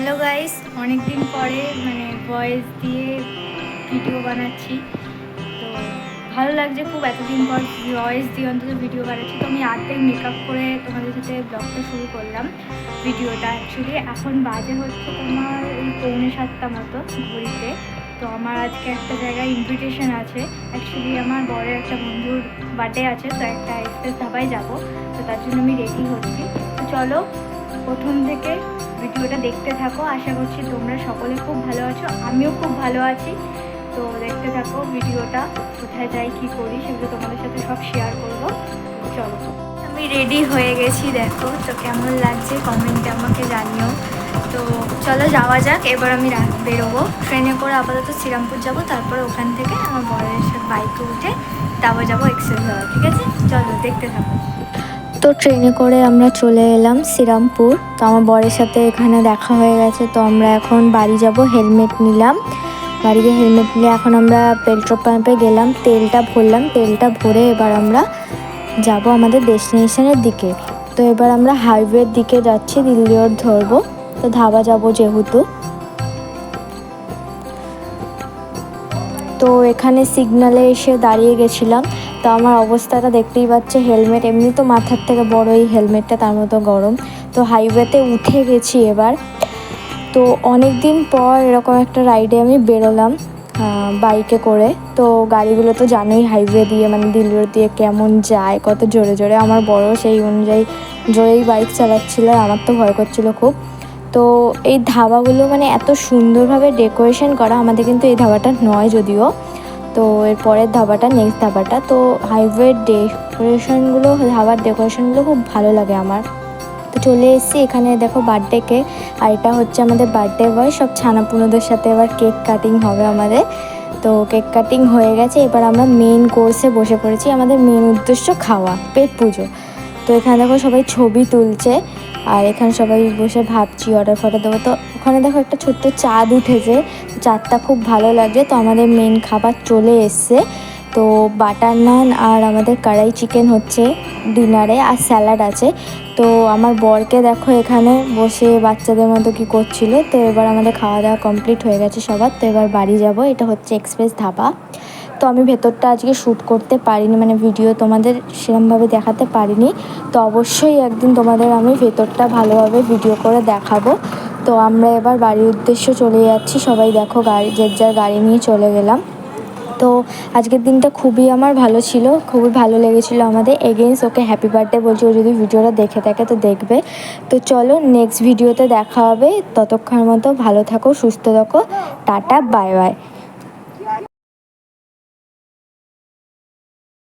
Hello guys, অনেক দিন পরে ভয়েস দিয়ে ভিডিও বানাচ্ছি। তো ভালো লাগছে খুব, এতদিন পর ভয়েস দিয়ে অন্তত ভিডিও বানাচ্ছি। তো আমি আর্ধেক মেকআপ করে তোমাদের সাথে ব্লগটা শুরু করলাম। ভিডিওটা অ্যাকচুয়ালি এখন বাজে হচ্ছে তোমার এই 6:45 মতো ঘড়িতে। তো আমার আজকে একটা জায়গায় ইনভিটেশন আছে। অ্যাকচুয়ালি আমার বরের একটা বন্ধুর বার্থডে আছে, তো একটা এক্সপ্রেস ধাবায় যাবো। তো তার জন্য আমি রেডি হচ্ছি। তো চলো প্রথম থেকে ভিডিওটা দেখতে থাকো। আশা করছি তোমরা সকলে খুব ভালো আছো, আমিও খুব ভালো আছি। তো দেখতে থাকো ভিডিওটা, কোথায় যাই কী করি সেগুলো তোমাদের সাথে সব শেয়ার করবো। চলো, আমি রেডি হয়ে গেছি, দেখো তো কেমন লাগছে কমেন্টে আমাকে জানিও। তো চলো যাওয়া যাক। এবার আমি বেরোবো ট্রেনে করে, আপাতত শ্রীরামপুর যাব, তারপরে ওখান থেকে আমার বরের বাইকে উঠে তারপর যাবো এক্সপ্রেস যাওয়া। ঠিক আছে, চলো দেখতে থাকো। তো ট্রেনে করে আমরা চলে এলাম শ্রীরামপুর। তো আমার বরের সাথে এখানে দেখা হয়ে গেছে। তো আমরা এখন বাড়ি যাব, হেলমেট নিলাম। বাড়িতে হেলমেট নিয়ে এখন আমরা পেট্রোল পাম্পে গেলাম, তেলটা ভরলাম। তেলটা ভরে এবার আমরা যাব আমাদের ডেস্টিনেশনের দিকে। তো এবার আমরা হাইওয়ের দিকে যাচ্ছি, দিল্লি রোড ধরবো। তো ধাবা যাব যেহেতু। তো এখানে সিগনালে এসে দাঁড়িয়ে গেছিলাম। তো আমার অবস্থাটা দেখতেই পাচ্ছে, হেলমেট এমনি তো মাথার থেকে বড়, এই হেলমেটটা তার মতো গরম। তো হাইওয়েতে উঠে গেছি এবার। তো অনেক দিন পর এরকম একটা রাইডে আমি বেরোলাম বাইকে করে। তো গাড়িগুলো তো জানোই হাইওয়ে দিয়ে দিল্লি রোড দিয়ে কেমন যায়, কত জোরে জোরে। আমার বড় সেই অনুযায়ী জোরেই বাইক চালাচ্ছিল, আমার তো ভয় করছিল খুব। তো এই ধাবাগুলো এত সুন্দরভাবে ডেকোরেশন করা। আমাদের কিন্তু এই ধাবাটা নয় যদিও, তো এর পরের ধাবাটা, নেক্সট ধাবাটা। তো হাইওয়ের ডেকোরেশনগুলো, ধাবার ডেকোরেশনগুলো খুব ভালো লাগে আমার। তো চলে এসেছি এখানে, দেখো বার্থডে কেক। আর এটা হচ্ছে আমাদের বার্থডে বয়, সব ছানাপুনোদের সাথে এবার কেক কাটিং হবে আমাদের। তো কেক কাটিং হয়ে গেছে, এবার আমরা মেন কোর্সে বসে পড়েছি। আমাদের মেন উদ্দেশ্য খাওয়া, পেট পুজো। তো এখানে দেখো সবাই ছবি তুলছে, আর এখানে সবাই বসে ভাবছি অর্ডার ফর্ডার দেবো। তো ওখানে দেখো একটা ছোট্ট চাঁদ উঠেছে, চাঁদটা খুব ভালো লাগছে। তো আমাদের মেন খাবার চলে এসছে। তো বাটার নান আর আমাদের কড়াই চিকেন হচ্ছে ডিনারে, আর স্যালাড আছে। তো আমার বরকে দেখো এখানে বসে বাচ্চাদের মতো কি করছিল। তো এবার আমাদের খাওয়া দাওয়া কমপ্লিট হয়ে গেছে সবার। তো এবার বাড়ি যাব। এটা হচ্ছে এক্সপ্রেস ধাবা। তো আমি ভেতরটা আজকে শ্যুট করতে পারিনি, ভিডিও তোমাদের সেরকমভাবে দেখাতে পারিনি। তো অবশ্যই একদিন তোমাদের আমি ভেতরটা ভালোভাবে ভিডিও করে দেখাবো। তো আমরা এবার বাড়ির উদ্দেশ্যে চলে যাচ্ছি। সবাই দেখো গাড়ি, যে যার গাড়ি নিয়ে চলে গেলাম। তো আজকের দিনটা খুবই আমার ভালো ছিল, খুবই ভালো লেগেছিলো আমাদের। এগেইনস ওকে হ্যাপি বার্থডে বলছি, ও যদি ভিডিওটা দেখে থাকে তো দেখবে। তো চলো নেক্সট ভিডিওতে দেখা হবে। ততক্ষণ মতো ভালো থাকো, সুস্থ থাকো, টাটা, বাই বাই।